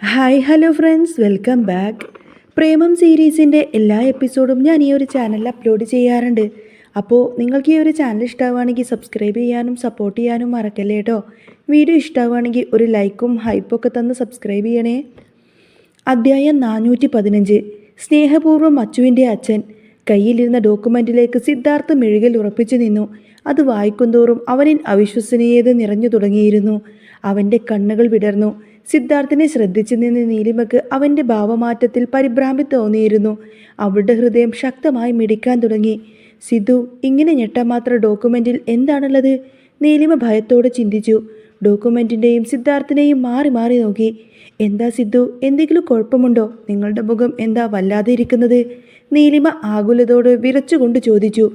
Hi hello friends, welcome back. Premam സീരീസിൻ്റെ എല്ലാ എപ്പിസോഡും ഞാൻ ഈ ഒരു ചാനലിൽ അപ്ലോഡ് ചെയ്യാറുണ്ട്. അപ്പോൾ നിങ്ങൾക്ക് ഈ ഒരു ചാനൽ ഇഷ്ടമാവുകയാണെങ്കിൽ സബ്സ്ക്രൈബ് ചെയ്യാനും സപ്പോർട്ട് ചെയ്യാനും മറക്കല്ലേ കേട്ടോ. വീഡിയോ ഇഷ്ടമാവുകയാണെങ്കിൽ ഒരു ലൈക്കും ഹൈപ്പൊക്കെ തന്ന് സബ്സ്ക്രൈബ് ചെയ്യണേ. അധ്യായം 415. സ്നേഹപൂർവ്വം അച്ചുവിൻ്റെ അച്ഛൻ. കയ്യിലിരുന്ന ഡോക്യുമെൻറ്റിലേക്ക് സിദ്ധാർത്ഥ് മെഴുകൽ ഉറപ്പിച്ചു നിന്നു. അത് വായിക്കുന്തോറും അവനിൽ അവിശ്വസനീയത നിറഞ്ഞു തുടങ്ങിയിരുന്നു. അവൻ്റെ കണ്ണുകൾ വിടർന്നു. സിദ്ധാർത്ഥിനെ ശ്രദ്ധിച്ചു നിന്ന് നീലിമയ്ക്ക് അവൻ്റെ ഭാവമാറ്റത്തിൽ പരിഭ്രാന്തി തോന്നിയിരുന്നു. അവളുടെ ഹൃദയം ശക്തമായി മിടിക്കാൻ തുടങ്ങി. സിദ്ധു, ഇങ്ങനെ ഞെട്ടാൻ മാത്രം ഡോക്യുമെൻറ്റിൽ എന്താണുള്ളത്? നീലിമ ഭയത്തോടെ ചിന്തിച്ചു. ഡോക്യുമെൻറ്റിൻ്റെയും സിദ്ധാർത്ഥിനെയും മാറി മാറി നോക്കി. എന്താ സിദ്ധു, എന്തെങ്കിലും കുഴപ്പമുണ്ടോ? നിങ്ങളുടെ മുഖം എന്താ വല്ലാതെ ഇരിക്കുന്നത്? നീലിമ ആകുലതോട് വിറച്ചുകൊണ്ട് ചോദിച്ചു.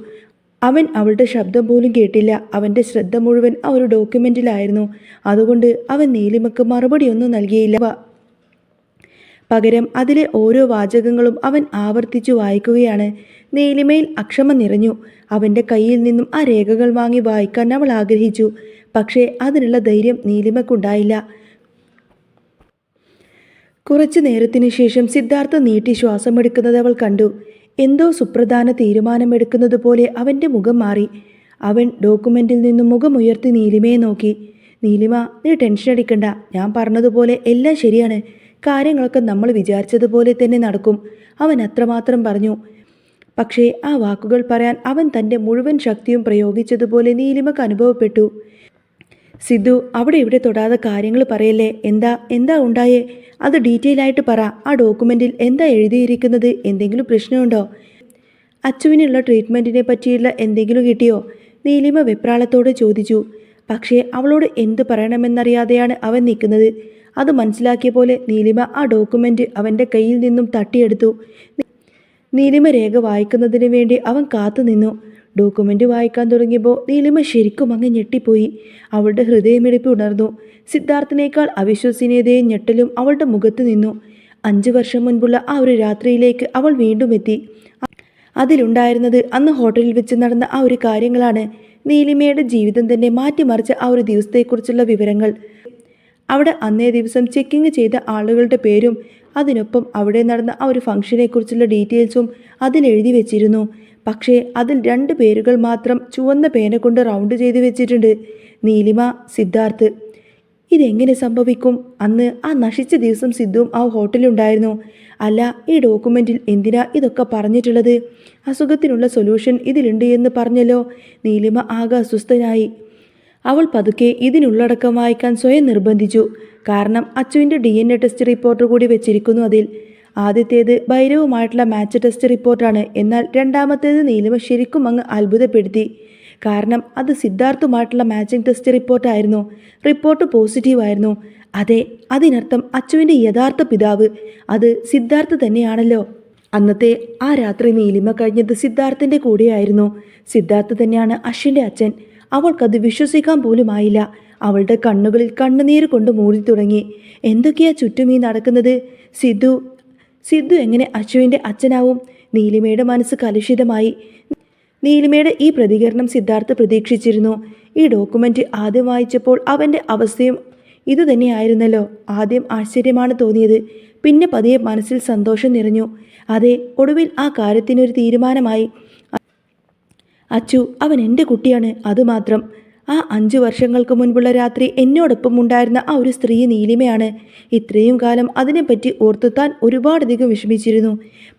അവൻ അവളുടെ ശബ്ദം പോലും കേട്ടില്ല. അവൻ്റെ ശ്രദ്ധ മുഴുവൻ ആ ഒരു ഡോക്യുമെൻറ്റിലായിരുന്നു. അതുകൊണ്ട് അവൻ നീലിമയ്ക്ക് മറുപടിയൊന്നും നൽകിയില്ല. പകരം അതിലെ ഓരോ വാചകങ്ങളും അവൻ ആവർത്തിച്ചു വായിക്കുകയാണ്. നീലിമയിൽ അക്ഷമ നിറഞ്ഞു. അവൻ്റെ കയ്യിൽ നിന്നും ആ രേഖകൾ വാങ്ങി വായിക്കാൻ അവൾ ആഗ്രഹിച്ചു. പക്ഷേ അതിനുള്ള ധൈര്യം നീലിമയ്ക്കുണ്ടായില്ല. കുറച്ചു നേരത്തിനു ശേഷം സിദ്ധാർത്ഥ നീട്ടി ശ്വാസമെടുക്കുന്നത് അവൾ കണ്ടു. എന്തോ സുപ്രധാന തീരുമാനമെടുക്കുന്നത് പോലെ അവൻ്റെ മുഖം മാറി. അവൻ ഡോക്യുമെൻറ്റിൽ നിന്നും മുഖമുയർത്തി നീലിമയെ നോക്കി. നീലിമ, നീ ടെൻഷൻ അടിക്കണ്ട. ഞാൻ പറഞ്ഞതുപോലെ എല്ലാം ശരിയാണ്. കാര്യങ്ങളൊക്കെ നമ്മൾ വിചാരിച്ചതുപോലെ തന്നെ നടക്കും. അവൻ അത്രമാത്രം പറഞ്ഞു. പക്ഷേ ആ വാക്കുകൾ പറയാൻ അവൻ തൻ്റെ മുഴുവൻ ശക്തിയും പ്രയോഗിച്ചതുപോലെ നീലിമക്ക് അനുഭവപ്പെട്ടു. സിദ്ധു, അവിടെ ഇവിടെ തൊടാതെ കാര്യങ്ങൾ പറയല്ലേ. എന്താ ഉണ്ടായേ? അത് ഡീറ്റെയിൽ ആയിട്ട് പറ. ആ ഡോക്യുമെൻറ്റിൽ എന്താ എഴുതിയിരിക്കുന്നത്? എന്തെങ്കിലും പ്രശ്നമുണ്ടോ? അച്ചുവിനുള്ള ട്രീറ്റ്മെൻറ്റിനെ പറ്റിയുള്ള എന്തെങ്കിലും കിട്ടിയോ? നീലിമ വെപ്രാളത്തോടെ ചോദിച്ചു. പക്ഷേ അവളോട് എന്ത് പറയണമെന്നറിയാതെയാണ് അവൻ നിൽക്കുന്നത്. അത് മനസ്സിലാക്കിയ പോലെ നീലിമ ആ ഡോക്യുമെൻറ്റ് അവൻ്റെ കയ്യിൽ നിന്നും തട്ടിയെടുത്തു. നീലിമ രേഖ വായിക്കുന്നതിന് വേണ്ടി അവൻ കാത്തു നിന്നു. ഡോക്യുമെൻ്റ് വായിക്കാൻ തുടങ്ങിയപ്പോൾ നീലിമ ശരിക്കും അങ്ങ് ഞെട്ടിപ്പോയി. അവളുടെ ഹൃദയമിടിപ്പ് ഉണർന്നു. സിദ്ധാർത്ഥിനേക്കാൾ അവിശ്വസനീയതയും ഞെട്ടലും അവളുടെ മുഖത്ത് നിന്നു. 5 വർഷം മുൻപുള്ള ആ ഒരു രാത്രിയിലേക്ക് അവൾ വീണ്ടും എത്തി. അതിലുണ്ടായിരുന്നത് അന്ന് ഹോട്ടലിൽ വെച്ച് നടന്ന ആ ഒരു കാര്യങ്ങളാണ്. നീലിമയുടെ ജീവിതം തന്നെ മാറ്റിമറിച്ച ആ ഒരു ദിവസത്തെക്കുറിച്ചുള്ള വിവരങ്ങൾ. അവിടെ അന്നേ ദിവസം ചെക്കിങ് ചെയ്ത ആളുകളുടെ പേരും അതിനൊപ്പം അവിടെ നടന്ന ആ ഒരു ഫംഗ്ഷനെക്കുറിച്ചുള്ള ഡീറ്റെയിൽസും അതിലെഴുതി വെച്ചിരുന്നു. പക്ഷേ അതിൽ 2 പേരുകൾ മാത്രം ചുവന്ന പേന കൊണ്ട് റൗണ്ട് ചെയ്ത് വെച്ചിട്ടുണ്ട്. നീലിമ, സിദ്ധാർത്ഥ്. ഇതെങ്ങനെ സംഭവിക്കും? അന്ന് ആ നശിച്ച ദിവസം സിദ്ധുവും ആ ഹോട്ടലുണ്ടായിരുന്നു. അല്ല, ഈ ഡോക്യുമെൻറ്റിൽ എന്തിനാ ഇതൊക്കെ പറഞ്ഞിട്ടുള്ളത്? അസുഖത്തിനുള്ള സൊല്യൂഷൻ ഇതിലുണ്ട് എന്ന് പറഞ്ഞല്ലോ. നീലിമ ആകെ അസ്വസ്ഥനായി. അവൾ പതുക്കെ ഇതിനുള്ളടക്കം വായിക്കാൻ സ്വയം നിർബന്ധിച്ചു. കാരണം അച്ചുവിൻ്റെ DNA ടെസ്റ്റ് റിപ്പോർട്ട് കൂടി വെച്ചിരിക്കുന്നു അതിൽ. ആദ്യത്തേത് ഭൈരവുമായിട്ടുള്ള മാച്ച് ടെസ്റ്റ് റിപ്പോർട്ടാണ്. എന്നാൽ രണ്ടാമത്തേത് നീലിമ ശരിക്കും അങ്ങ് അത്ഭുതപ്പെടുത്തി. കാരണം അത് സിദ്ധാർത്ഥുമായിട്ടുള്ള മാച്ചിങ് ടെസ്റ്റ് റിപ്പോർട്ടായിരുന്നു. റിപ്പോർട്ട് പോസിറ്റീവായിരുന്നു. അതെ, അതിനർത്ഥം അച്ചുവിൻ്റെ യഥാർത്ഥ പിതാവ് അത് സിദ്ധാർത്ഥ് തന്നെയാണല്ലോ. അന്നത്തെ ആ രാത്രി നീലിമ കഴിഞ്ഞത് സിദ്ധാർത്ഥിൻ്റെ കൂടെയായിരുന്നു. സിദ്ധാർത്ഥ് തന്നെയാണ് അശ്വിൻ്റെ അച്ഛൻ. അവൾക്കത് വിശ്വസിക്കാൻ പോലുമായില്ല. അവളുടെ കണ്ണുകളിൽ കണ്ണുനീര് കൊണ്ട് മൂടി തുടങ്ങി. എന്തൊക്കെയാ ചുറ്റും ഈ നടക്കുന്നത്? സിദ്ധു എങ്ങനെ അച്ചുവിൻ്റെ അച്ഛനാവും? നീലിമയുടെ മനസ്സ് കലുഷിതമായി. നീലിമയുടെ ഈ പ്രതികരണം സിദ്ധാർത്ഥ് പ്രതീക്ഷിച്ചിരുന്നു. ഈ ഡോക്യുമെൻ്റ് ആദ്യം വായിച്ചപ്പോൾ അവൻ്റെ അവസ്ഥയും ഇതുതന്നെയായിരുന്നല്ലോ. ആദ്യം ആശ്ചര്യമാണ് തോന്നിയത്. പിന്നെ പതിയെ മനസ്സിൽ സന്തോഷം നിറഞ്ഞു. അതെ, ഒടുവിൽ ആ കാര്യത്തിനൊരു തീരുമാനമായി. അച്ചു, അവൻ എൻ്റെ കുട്ടിയാണ്, അതുമാത്രം. ആ 5 വർഷങ്ങൾക്ക് മുൻപുള്ള രാത്രി എന്നോടൊപ്പം ഉണ്ടായിരുന്ന ആ ഒരു സ്ത്രീ നീലിമയാണ്. ഇത്രയും കാലം അതിനെപ്പറ്റി ഓർത്തുത്താൻ ഒരുപാടധികം വിഷമിച്ചിരുന്നു.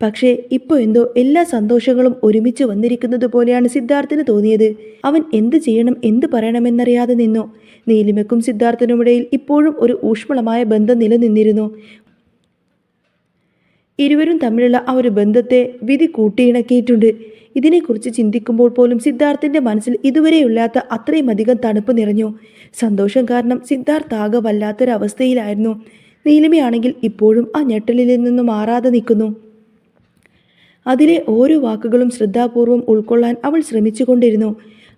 പക്ഷേ ഇപ്പോൾ എന്തോ എല്ലാ സന്തോഷങ്ങളും ഒരുമിച്ച് വന്നിരിക്കുന്നത് പോലെയാണ് സിദ്ധാർത്ഥിന് തോന്നിയത്. അവൻ എന്ത് ചെയ്യണം, എന്ത് പറയണമെന്നറിയാതെ നിന്നു. നീലിമയ്ക്കും സിദ്ധാർത്ഥിനുമിടയിൽ ഇപ്പോഴും ഒരു ഊഷ്മളമായ ബന്ധം നിലനിന്നിരുന്നു. ഇരുവരും തമ്മിലുള്ള ആ ഒരു ബന്ധത്തെ വിധി കൂട്ടിയിണക്കിയിട്ടുണ്ട്. ഇതിനെക്കുറിച്ച് ചിന്തിക്കുമ്പോൾ പോലും സിദ്ധാർത്ഥിൻ്റെ മനസ്സിൽ ഇതുവരെയില്ലാത്ത അത്രയും അധികം തണുപ്പ് നിറഞ്ഞു. സന്തോഷം കാരണം സിദ്ധാർത്ഥ് ആകെ വല്ലാത്തൊരവസ്ഥയിലായിരുന്നു. നീലിമയാണെങ്കിൽ ഇപ്പോഴും ആ ഞെട്ടലിൽ നിന്ന് മാറാതെ നിൽക്കുന്നു. അതിലെ ഓരോ വാക്കുകളും ശ്രദ്ധാപൂർവം ഉൾക്കൊള്ളാൻ അവൾ ശ്രമിച്ചുകൊണ്ടിരുന്നു.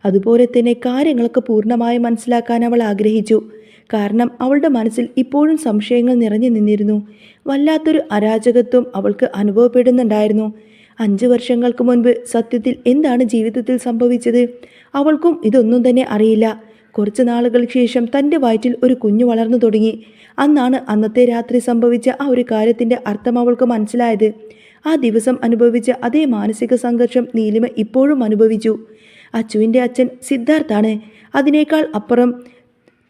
അതുപോലെ തന്നെ കാര്യങ്ങളൊക്കെ പൂർണ്ണമായി മനസ്സിലാക്കാൻ അവൾ ആഗ്രഹിച്ചു. കാരണം അവളുടെ മനസ്സിൽ ഇപ്പോഴും സംശയങ്ങൾ നിറഞ്ഞു നിന്നിരുന്നു. വല്ലാത്തൊരു അരാജകത്വം അവൾക്ക് അനുഭവപ്പെടുന്നുണ്ടായിരുന്നു. 5 വർഷങ്ങൾക്ക് മുൻപ് സത്യത്തിൽ എന്താണ് ജീവിതത്തിൽ സംഭവിച്ചത്? അവൾക്കും ഇതൊന്നും തന്നെ അറിയില്ല. കുറച്ച് നാളുകൾക്ക് ശേഷം തൻ്റെ വയറ്റിൽ ഒരു കുഞ്ഞു വളർന്നു തുടങ്ങി. അന്നാണ് അന്നത്തെ രാത്രി സംഭവിച്ച ആ ഒരു കാര്യത്തിൻ്റെ അർത്ഥം അവൾക്ക് മനസ്സിലായത്. ആ ദിവസം അനുഭവിച്ച അതേ മാനസിക സംഘർഷം നീലിമ ഇപ്പോഴും അനുഭവിച്ചു. അച്ചുവിൻ്റെ അച്ഛൻ സിദ്ധാർത്ഥാണ്. അതിനേക്കാൾ അപ്പുറം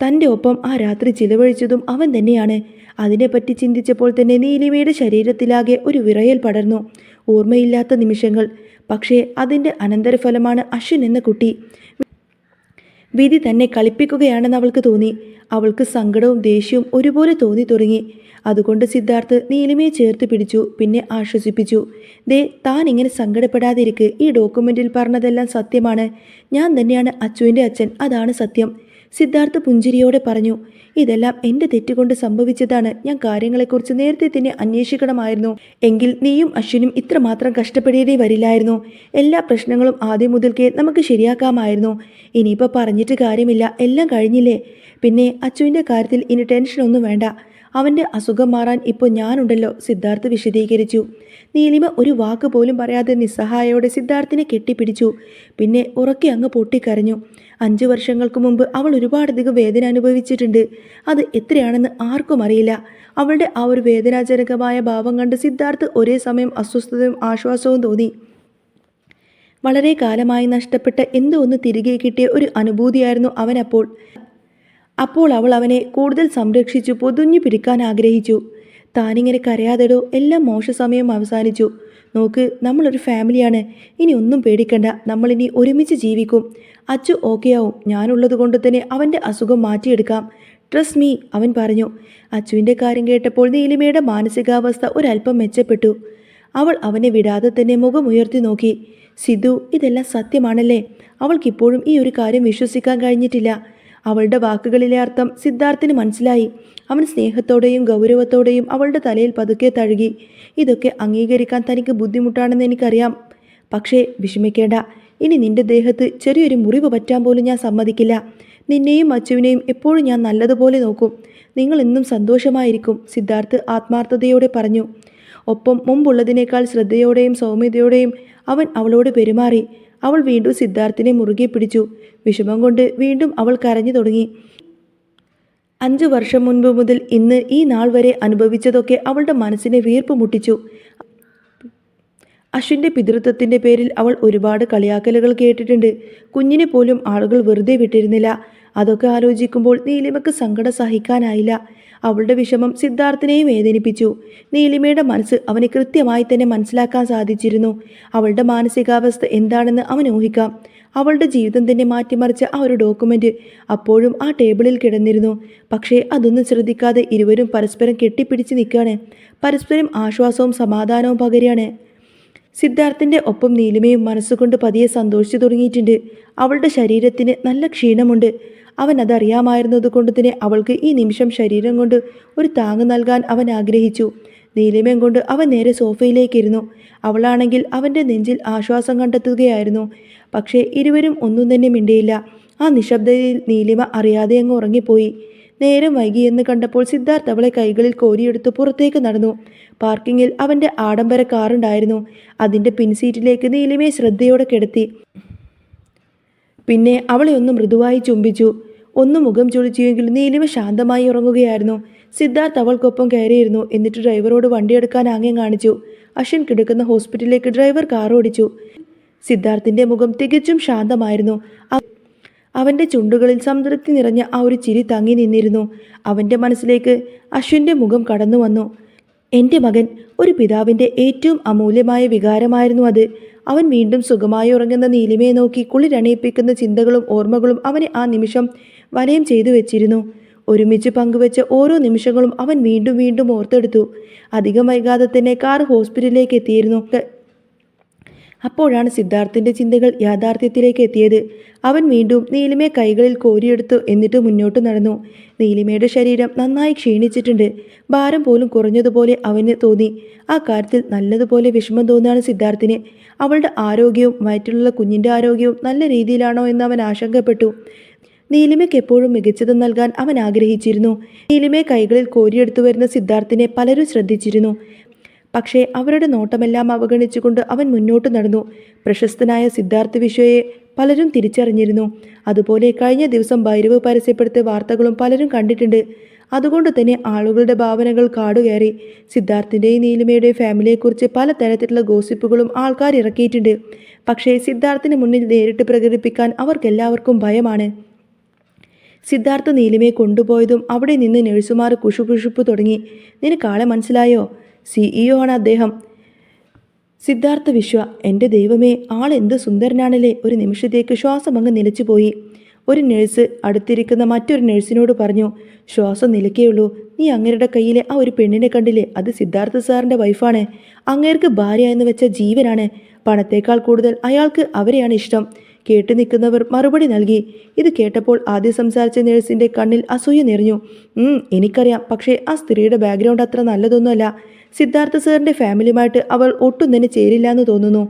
തൻ്റെ ഒപ്പം ആ രാത്രി ചിലവഴിച്ചതും അവൻ തന്നെയാണ്. അതിനെപ്പറ്റി ചിന്തിച്ചപ്പോൾ തന്നെ നീലിമയുടെ ശരീരത്തിലാകെ ഒരു വിറയൽ പടർന്നു. ഓർമ്മയില്ലാത്ത നിമിഷങ്ങൾ. പക്ഷേ അതിൻ്റെ അനന്തരഫലമാണ് അശ്വിൻ എന്ന കുട്ടി. വിധി തന്നെ കളിപ്പിക്കുകയാണെന്ന് അവൾക്ക് തോന്നി. അവൾക്ക് സങ്കടവും ദേഷ്യവും ഒരുപോലെ തോന്നി തുടങ്ങി. അതുകൊണ്ട് സിദ്ധാർത്ഥ് നീലിമയെ ചേർത്ത് പിടിച്ചു. പിന്നെ ആശ്വസിപ്പിച്ചു. ദേ, താൻ ഇങ്ങനെ സങ്കടപ്പെടാതിരിക്ക്. ഈ ഡോക്യുമെൻറ്റിൽ പറഞ്ഞതെല്ലാം സത്യമാണ്. ഞാൻ തന്നെയാണ് അച്ചുവിൻ്റെ അച്ഛൻ. അതാണ് സത്യം. സിദ്ധാർത്ഥ് പുഞ്ചിരിയോടെ പറഞ്ഞു. ഇതെല്ലാം എൻ്റെ തെറ്റുകൊണ്ട് സംഭവിച്ചതാണ്. ഞാൻ കാര്യങ്ങളെക്കുറിച്ച് നേരത്തെ തന്നെ അന്വേഷിക്കണമായിരുന്നു. എങ്കിൽ നീയും അശ്വിനും ഇത്രമാത്രം കഷ്ടപ്പെടേണ്ടി വരില്ലായിരുന്നു. എല്ലാ പ്രശ്നങ്ങളും ആദ്യം മുതൽക്കേ നമുക്ക് ശരിയാക്കാമായിരുന്നു. ഇനിയിപ്പോൾ പറഞ്ഞിട്ട് കാര്യമില്ല. എല്ലാം കഴിഞ്ഞില്ലേ. പിന്നെ അച്ചുവിൻ്റെ കാര്യത്തിൽ ഇനി ടെൻഷനൊന്നും വേണ്ട. അവൻ്റെ അസുഖം മാറാൻ ഇപ്പോൾ ഞാനുണ്ടല്ലോ, സിദ്ധാർത്ഥ് വിശദീകരിച്ചു. നീലിമ ഒരു വാക്ക് പോലും പറയാതെ നിസ്സഹായോടെ സിദ്ധാർത്ഥിനെ കെട്ടിപ്പിടിച്ചു. പിന്നെ ഉറക്കെ അങ്ങ് പൊട്ടിക്കരഞ്ഞു. 5 വർഷങ്ങൾക്ക് മുമ്പ് അവൾ ഒരുപാടധികം വേദന അനുഭവിച്ചിട്ടുണ്ട്. അത് എത്രയാണെന്ന് ആർക്കും അറിയില്ല. അവളുടെ ആ ഒരു വേദനാജനകമായ ഭാവം കണ്ട് സിദ്ധാർത്ഥ് ഒരേ സമയം അസ്വസ്ഥതയും ആശ്വാസവും തോന്നി. വളരെ കാലമായി നഷ്ടപ്പെട്ട എന്തോ ഒന്ന് തിരികെ കിട്ടിയ ഒരു അനുഭൂതിയായിരുന്നു അവനപ്പോൾ. അപ്പോൾ അവൾ അവനെ കൂടുതൽ സംരക്ഷിച്ചു പൊതിഞ്ഞു പിടിക്കാൻ ആഗ്രഹിച്ചു. താനിങ്ങനെ കരയാതെടോ, എല്ലാം മോശ സമയം അവസാനിച്ചു. നോക്ക്, നമ്മളൊരു ഫാമിലിയാണ്. ഇനി ഒന്നും പേടിക്കണ്ട. നമ്മളിനി ഒരുമിച്ച് ജീവിക്കും. അച്ചു ഓക്കെയാവും. ഞാനുള്ളത് കൊണ്ട് തന്നെ അവൻ്റെ അസുഖം മാറ്റിയെടുക്കാം. ട്രസ്റ്റ് മീ, അവൻ പറഞ്ഞു. അച്ചുവിൻ്റെ കാര്യം കേട്ടപ്പോൾ നീലിമയുടെ മാനസികാവസ്ഥ ഒരല്പം മെച്ചപ്പെട്ടു. അവൾ അവനെ വിടാതെ തന്നെ മുഖമുയർത്തി നോക്കി. സിധു, ഇതെല്ലാം സത്യമാണല്ലേ? അവൾക്കിപ്പോഴും ഈ ഒരു കാര്യം വിശ്വസിക്കാൻ കഴിഞ്ഞിട്ടില്ല. അവളുടെ വാക്കുകളിലെ അർത്ഥം സിദ്ധാർത്ഥിന് മനസ്സിലായി. അവൻ സ്നേഹത്തോടെയും ഗൗരവത്തോടെയും അവളുടെ തലയിൽ പതുക്കെ തഴുകി. ഇതൊക്കെ അംഗീകരിക്കാൻ തനിക്ക് ബുദ്ധിമുട്ടാണെന്ന് എനിക്കറിയാം. പക്ഷേ വിഷമിക്കേണ്ട. ഇനി നിന്റെ ദേഹത്ത് ചെറിയൊരു മുറിവ് പറ്റാൻ പോലും ഞാൻ സമ്മതിക്കില്ല. നിന്നെയും അച്ചുവിനെയും എപ്പോഴും ഞാൻ നല്ലതുപോലെ നോക്കും. നിങ്ങൾ എന്നും സന്തോഷമായിരിക്കും, സിദ്ധാർത്ഥ് ആത്മാർത്ഥതയോടെ പറഞ്ഞു. ഒപ്പം മുമ്പുള്ളതിനേക്കാൾ ശ്രദ്ധയോടെയും സൗമ്യതയോടെയും അവൻ അവളോട് പെരുമാറി. അവൾ വീണ്ടും സിദ്ധാർത്ഥിനെ മുറുകെ പിടിച്ചു. വിഷമം കൊണ്ട് വീണ്ടും അവൾ കരഞ്ഞു തുടങ്ങി. 5 വർഷം മുൻപ് മുതൽ ഇന്ന് ഈ നാൾ വരെ അനുഭവിച്ചതൊക്കെ അവളുടെ മനസ്സിനെ വീർപ്പ് മുട്ടിച്ചു. അശ്വിൻ്റെ പിതൃത്വത്തിൻ്റെ പേരിൽ അവൾ ഒരുപാട് കളിയാക്കലുകൾ കേട്ടിട്ടുണ്ട്. കുഞ്ഞിനെ പോലും ആളുകൾ വെറുതെ വിട്ടിരുന്നില്ല. അതൊക്കെ ആലോചിക്കുമ്പോൾ നീലിമയ്ക്ക് സങ്കടം സഹിക്കാനായില്ല. അവളുടെ വിഷമം സിദ്ധാർത്ഥിനെയും വേദനിപ്പിച്ചു. നീലിമയുടെ മനസ്സ് അവന് കൃത്യമായി തന്നെ മനസ്സിലാക്കാൻ സാധിച്ചിരുന്നു. അവളുടെ മാനസികാവസ്ഥ എന്താണെന്ന് അവൻ ഊഹിക്കാം. അവളുടെ ജീവിതം തന്നെ മാറ്റിമറിച്ച ആ ഒരു ഡോക്യുമെൻ്റ് അപ്പോഴും ആ ടേബിളിൽ കിടന്നിരുന്നു. പക്ഷേ അതൊന്നും ശ്രദ്ധിക്കാതെ ഇരുവരും പരസ്പരം കെട്ടിപ്പിടിച്ച് നിൽക്കുകയാണ്. പരസ്പരം ആശ്വാസവും സമാധാനവും പകരുകയാണ്. സിദ്ധാർത്ഥിൻ്റെ ഒപ്പം നീലിമയും മനസ്സുകൊണ്ട് പതിയെ സന്തോഷിച്ചു തുടങ്ങിയിട്ടുണ്ട്. അവളുടെ ശരീരത്തിന് നല്ല ക്ഷീണമുണ്ട്. അവൻ അതറിയാമായിരുന്നത് കൊണ്ട് തന്നെ അവൾക്ക് ഈ നിമിഷം ശരീരം കൊണ്ട് ഒരു താങ്ങ് നൽകാൻ അവൻ ആഗ്രഹിച്ചു. നീലിമയും കൊണ്ട് അവൻ നേരെ സോഫയിലേക്കിരുന്നു. അവളാണെങ്കിൽ അവൻ്റെ നെഞ്ചിൽ ആശ്വാസം കണ്ടെത്തുകയായിരുന്നു. പക്ഷേ ഇരുവരും ഒന്നും തന്നെ മിണ്ടിയില്ല. ആ നിശബ്ദതയിൽ നീലിമ അറിയാതെ അങ്ങ് ഉറങ്ങിപ്പോയി. നേരം വൈകിയെന്ന് കണ്ടപ്പോൾ സിദ്ധാർത്ഥ് അവളെ കൈകളിൽ കോരിയെടുത്ത് പുറത്തേക്ക് നടന്നു. പാർക്കിങ്ങിൽ അവൻ്റെ ആഡംബര കാറുണ്ടായിരുന്നു. അതിൻ്റെ പിൻസീറ്റിലേക്ക് നീലിമയെ ശ്രദ്ധയോടെ കിടത്തി. പിന്നെ അവളെ ഒന്ന് മൃദുവായി ചുംബിച്ചു. ഒന്ന് മുഖം ചൊളിച്ചുവെങ്കിലും നീലിമ ശാന്തമായി ഉറങ്ങുകയായിരുന്നു. സിദ്ധാർത്ഥ് അവൾക്കൊപ്പം കയറിയിരുന്നു. എന്നിട്ട് ഡ്രൈവറോട് വണ്ടിയെടുക്കാൻ ആംഗ്യം കാണിച്ചു. അശ്വിൻ കിടക്കുന്ന ഹോസ്പിറ്റലിലേക്ക് ഡ്രൈവർ കാർ ഓടിച്ചു. സിദ്ധാർത്ഥിൻ്റെ മുഖം തികച്ചും ശാന്തമായിരുന്നു. അവൻ്റെ ചുണ്ടുകളിൽ സംതൃപ്തി നിറഞ്ഞ ആ ഒരു ചിരി തങ്ങി നിന്നിരുന്നു. അവൻ്റെ മനസ്സിലേക്ക് അശ്വിൻ്റെ മുഖം കടന്നു വന്നു. എൻ്റെ മകൻ, ഒരു പിതാവിൻ്റെ ഏറ്റവും അമൂല്യമായ വികാരമായിരുന്നു അത്. അവൻ വീണ്ടും സുഖമായി ഉറങ്ങുന്ന നീലിമയെ നോക്കി കുളിരണിയിപ്പിക്കുന്ന ചിന്തകളും ഓർമ്മകളും അവനെ ആ നിമിഷം വലയം ചെയ്തു വെച്ചിരുന്നു. ഒരുമിച്ച് പങ്കുവെച്ച ഓരോ നിമിഷങ്ങളും അവൻ വീണ്ടും വീണ്ടും ഓർത്തെടുത്തു. അധികം വൈകാതെ തന്നെ കാർ ഹോസ്പിറ്റലിലേക്ക് എത്തിയിരുന്നു. അപ്പോഴാണ് സിദ്ധാർത്ഥിൻ്റെ ചിന്തകൾ യാഥാർത്ഥ്യത്തിലേക്ക് എത്തിയത്. അവൻ വീണ്ടും നീലിമയെ കൈകളിൽ കോരിയെടുത്തു. എന്നിട്ട് മുന്നോട്ട് നടന്നു. നീലിമയുടെ ശരീരം നന്നായി ക്ഷീണിച്ചിട്ടുണ്ട്. ഭാരം പോലും കുറഞ്ഞതുപോലെ അവന് തോന്നി. ആ കാര്യത്തിൽ നല്ലതുപോലെ വിഷമം തോന്നുകയാണ് സിദ്ധാർത്ഥിന്. അവളുടെ ആരോഗ്യവും വയറ്റിലുള്ള കുഞ്ഞിൻ്റെ ആരോഗ്യവും നല്ല രീതിയിലാണോ എന്ന് അവൻ ആശങ്കപ്പെട്ടു. നീലിമയ്ക്ക് എപ്പോഴും മികച്ചത് നൽകാൻ അവൻ ആഗ്രഹിച്ചിരുന്നു. നീലിമയെ കൈകളിൽ കോരിയെടുത്തു വരുന്ന സിദ്ധാർത്ഥിനെ പലരും ശ്രദ്ധിച്ചിരുന്നു. പക്ഷേ അവരുടെ നോട്ടമെല്ലാം അവഗണിച്ചുകൊണ്ട് അവൻ മുന്നോട്ട് നടന്നു. പ്രശസ്തനായ സിദ്ധാർത്ഥ് വിശ്വയെ പലരും തിരിച്ചറിഞ്ഞിരുന്നു. അതുപോലെ കഴിഞ്ഞ ദിവസം ഭൈരവ് പരസ്യപ്പെടുത്തിയ വാർത്തകളും പലരും കണ്ടിട്ടുണ്ട്. അതുകൊണ്ട് തന്നെ ആളുകളുടെ ഭാവനകൾ കാടുകയറി. സിദ്ധാർത്ഥിൻ്റെയും നീലിമയുടെയും ഫാമിലിയെക്കുറിച്ച് പലതരത്തിലുള്ള ഗോസിപ്പുകളും ആൾക്കാർ ഇറക്കിയിട്ടുണ്ട്. പക്ഷേ സിദ്ധാർത്ഥിന് മുന്നിൽ നേരിട്ട് പ്രകടിപ്പിക്കാൻ അവർക്കെല്ലാവർക്കും ഭയമാണ്. സിദ്ധാർത്ഥ നീലിമയെ കൊണ്ടുപോയതും അവിടെ നിന്ന് നഴ്സുമാർ കുശുകുശുപ്പ് തുടങ്ങി. നിനക്കാളെ മനസ്സിലായോ? CEO ആണ് അദ്ദേഹം, സിദ്ധാർത്ഥ വിശ്വ. എൻ്റെ ദൈവമേ, ആളെന്ത് സുന്ദരനാണല്ലേ! ഒരു നിമിഷത്തേക്ക് ശ്വാസം അങ്ങ് നിലച്ചുപോയി. ഒരു നഴ്സ് അടുത്തിരിക്കുന്ന മറ്റൊരു നഴ്സിനോട് പറഞ്ഞു, ശ്വാസം നിലയ്ക്കേയുള്ളൂ. നീ അങ്ങേരുടെ കയ്യിലെ ആ ഒരു പെണ്ണിനെ കണ്ടില്ലേ? അത് സിദ്ധാർത്ഥ സാറിൻ്റെ വൈഫാണ്. അങ്ങേർക്ക് ഭാര്യ എന്ന് വെച്ച ജീവനാണ്. പണത്തേക്കാൾ കൂടുതൽ അയാൾക്ക് അവരെയാണ് ഇഷ്ടം. കേട്ടു നിൽക്കുന്നവർ മറുപടി നൽകി. ഇത് കേട്ടപ്പോൾ ആദ്യം സംസാരിച്ച നഴ്സിൻ്റെ കണ്ണിൽ അസൂയ നിറഞ്ഞു. എനിക്കറിയാം, പക്ഷേ ആ സ്ത്രീയുടെ ബാക്ക്ഗ്രൗണ്ട് അത്ര നല്ലതൊന്നുമല്ല. സിദ്ധാർത്ഥ സാറിൻ്റെ ഫാമിലിയുമായിട്ട് അവൾ ഒട്ടും തന്നെ ചേരില്ല എന്ന് തോന്നുന്നു.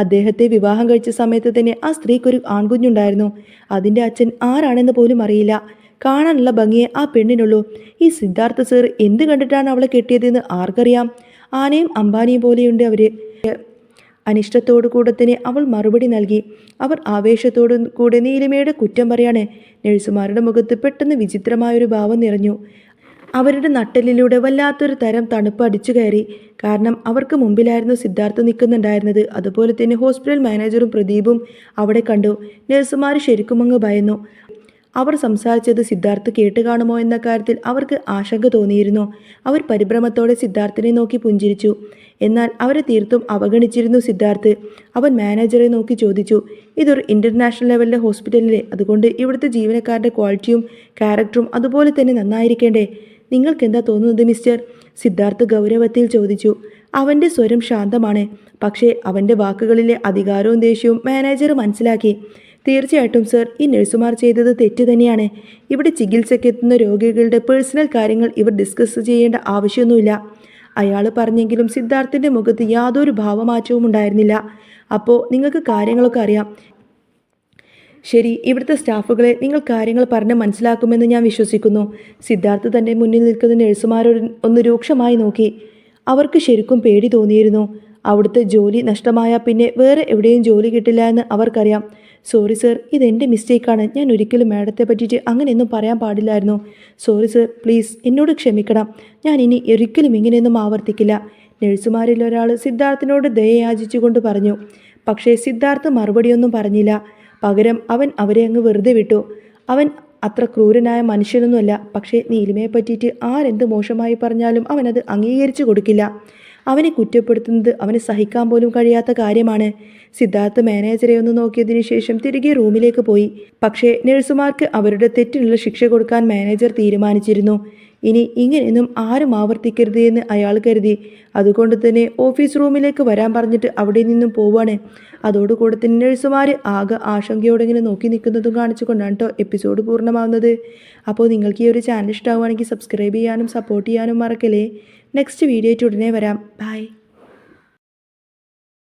അദ്ദേഹത്തെ വിവാഹം കഴിച്ച സമയത്ത് തന്നെ ആ സ്ത്രീക്കൊരു ആൺകുഞ്ഞുണ്ടായിരുന്നു. അതിൻ്റെ അച്ഛൻ ആരാണെന്ന് പോലും അറിയില്ല. കാണാനുള്ള ഭംഗിയെ ആ പെണ്ണിനുള്ളൂ. ഈ സിദ്ധാർത്ഥ സാർ എന്ത് കണ്ടിട്ടാണ് അവളെ കെട്ടിയതെന്ന് ആർക്കറിയാം? ആനയും അംബാനിയും പോലെയുണ്ട് അവർ. അനിഷ്ടത്തോടു കൂടെ തന്നെ അവൾ മറുപടി നൽകി. അവർ ആവേശത്തോടു കൂടെ നീലിമയുടെ കുറ്റം പറയാണ്. നഴ്സുമാരുടെ മുഖത്ത് പെട്ടെന്ന് വിചിത്രമായൊരു ഭാവം നിറഞ്ഞു. അവരുടെ നട്ടലിലൂടെ വല്ലാത്തൊരു തരം തണുപ്പ് അടിച്ചു കയറി. കാരണം അവർക്ക് മുമ്പിലായിരുന്നു സിദ്ധാർത്ഥ നിൽക്കുന്നുണ്ടായിരുന്നത്. അതുപോലെ തന്നെ ഹോസ്പിറ്റൽ മാനേജറും പ്രദീപും അവിടെ കണ്ടു. നഴ്സുമാർ ശരിക്കും അങ്ങ് ഭയന്നു. അവർ സംസാരിച്ചത് സിദ്ധാർത്ഥ് കേട്ട് കാണുമോ എന്ന കാര്യത്തിൽ അവർക്ക് ആശങ്ക തോന്നിയിരുന്നു. അവർ പരിഭ്രമത്തോടെ സിദ്ധാർത്ഥിനെ നോക്കി പുഞ്ചിരിച്ചു. എന്നാൽ അവരെ തീർത്തും അവഗണിച്ചിരുന്നു സിദ്ധാർത്ഥ്. അവൻ മാനേജറെ നോക്കി ചോദിച്ചു, ഇതൊരു ഇൻ്റർനാഷണൽ ലെവലിലെ ഹോസ്പിറ്റലിലെ, അതുകൊണ്ട് ഇവിടുത്തെ ജീവനക്കാരുടെ ക്വാളിറ്റിയും ക്യാരക്ടറും അതുപോലെ തന്നെ നന്നായിരിക്കേണ്ടേ? നിങ്ങൾക്കെന്താ തോന്നുന്നത് മിസ്റ്റർ? സിദ്ധാർത്ഥ് ഗൗരവത്തിൽ ചോദിച്ചു. അവൻ്റെ സ്വരം ശാന്തമാണ്. പക്ഷേ അവൻ്റെ വാക്കുകളിലെ അധികാരവും ദേഷ്യവും മാനേജർ മനസ്സിലാക്കി. തീർച്ചയായിട്ടും സർ, ഈ നഴ്സുമാർ ചെയ്തത് തെറ്റ് തന്നെയാണ്. ഇവിടെ ചികിത്സയ്ക്കെത്തുന്ന രോഗികളുടെ പേഴ്സണൽ കാര്യങ്ങൾ ഇവർ ഡിസ്കസ് ചെയ്യേണ്ട ആവശ്യമൊന്നുമില്ല. അയാൾ പറഞ്ഞെങ്കിലും സിദ്ധാർത്ഥിൻ്റെ മുഖത്ത് യാതൊരു ഭാവമാറ്റവും ഉണ്ടായിരുന്നില്ല. അപ്പോൾ നിങ്ങൾക്ക് കാര്യങ്ങളൊക്കെ അറിയാം. ശരി, ഇവിടുത്തെ സ്റ്റാഫുകളെ നിങ്ങൾ കാര്യങ്ങൾ പറഞ്ഞ് മനസ്സിലാക്കുമെന്ന് ഞാൻ വിശ്വസിക്കുന്നു. സിദ്ധാർത്ഥ് തൻ്റെ മുന്നിൽ നിൽക്കുന്ന നഴ്സുമാരോട് ഒന്ന് രൂക്ഷമായി നോക്കി. അവർക്ക് ശരിക്കും പേടി തോന്നിയിരുന്നു. അവിടുത്തെ ജോലി നഷ്ടമായാൽ പിന്നെ വേറെ എവിടെയും ജോലി കിട്ടില്ല എന്ന് അവർക്കറിയാം. സോറി സർ, ഇതെൻ്റെ മിസ്റ്റേക്കാണ്. ഞാൻ ഒരിക്കലും മാഡത്തെ പറ്റിയിട്ട് അങ്ങനെയൊന്നും പറയാൻ പാടില്ലായിരുന്നു. സോറി സർ, പ്ലീസ് എന്നോട് ക്ഷമിക്കണം. ഞാൻ ഇനി ഒരിക്കലും ഇങ്ങനെയൊന്നും ആവർത്തിക്കില്ല. നഴ്സുമാരിൽ ഒരാൾ സിദ്ധാർത്ഥിനോട് ദയയാചിച്ചുകൊണ്ട് പറഞ്ഞു. പക്ഷേ സിദ്ധാർത്ഥ് മറുപടിയൊന്നും പറഞ്ഞില്ല. പകരം അവൻ അവരെ അങ്ങ് വെറുതെ വിട്ടു. അവൻ അത്ര ക്രൂരനായ മനുഷ്യനൊന്നുമല്ല. പക്ഷേ നീലിമയെ പറ്റിയിട്ട് ആരെന്ത് മോശമായി പറഞ്ഞാലും അവനത് അംഗീകരിച്ചു കൊടുക്കില്ല. അവനെ കുറ്റപ്പെടുത്തുന്നത് അവന് സഹിക്കാൻ പോലും കഴിയാത്ത കാര്യമാണ്. സിദ്ധാർത്ഥ് മാനേജറെ ഒന്ന് നോക്കിയതിനു ശേഷം തിരികെ റൂമിലേക്ക് പോയി. പക്ഷേ നഴ്സുമാർക്ക് അവരുടെ തെറ്റിനുള്ള ശിക്ഷ കൊടുക്കാൻ മാനേജർ തീരുമാനിച്ചിരുന്നു. ഇനി ഇങ്ങനെയൊന്നും ആരും ആവർത്തിക്കരുത് എന്ന് അയാൾ കരുതി. അതുകൊണ്ട് തന്നെ ഓഫീസ് റൂമിലേക്ക് വരാൻ പറഞ്ഞിട്ട് അവിടെ നിന്നും പോവാണ്. അതോടുകൂടെ തന്നെ നഴ്സുമാർ ആകെ ആശങ്കയോടെങ്ങനെ നോക്കി നിൽക്കുന്നതും കാണിച്ചുകൊണ്ടാണ് കേട്ടോ എപ്പിസോഡ് പൂർണ്ണമാവുന്നത്. അപ്പോൾ നിങ്ങൾക്ക് ഈ ഒരു ചാനൽ ഇഷ്ടമാവുകയാണെങ്കിൽ സബ്സ്ക്രൈബ് ചെയ്യാനും സപ്പോർട്ട് ചെയ്യാനും മറക്കല്ലേ. നെക്സ്റ്റ് വീഡിയോ ആയിട്ട് ഉടനെ വരാം. ബൈ.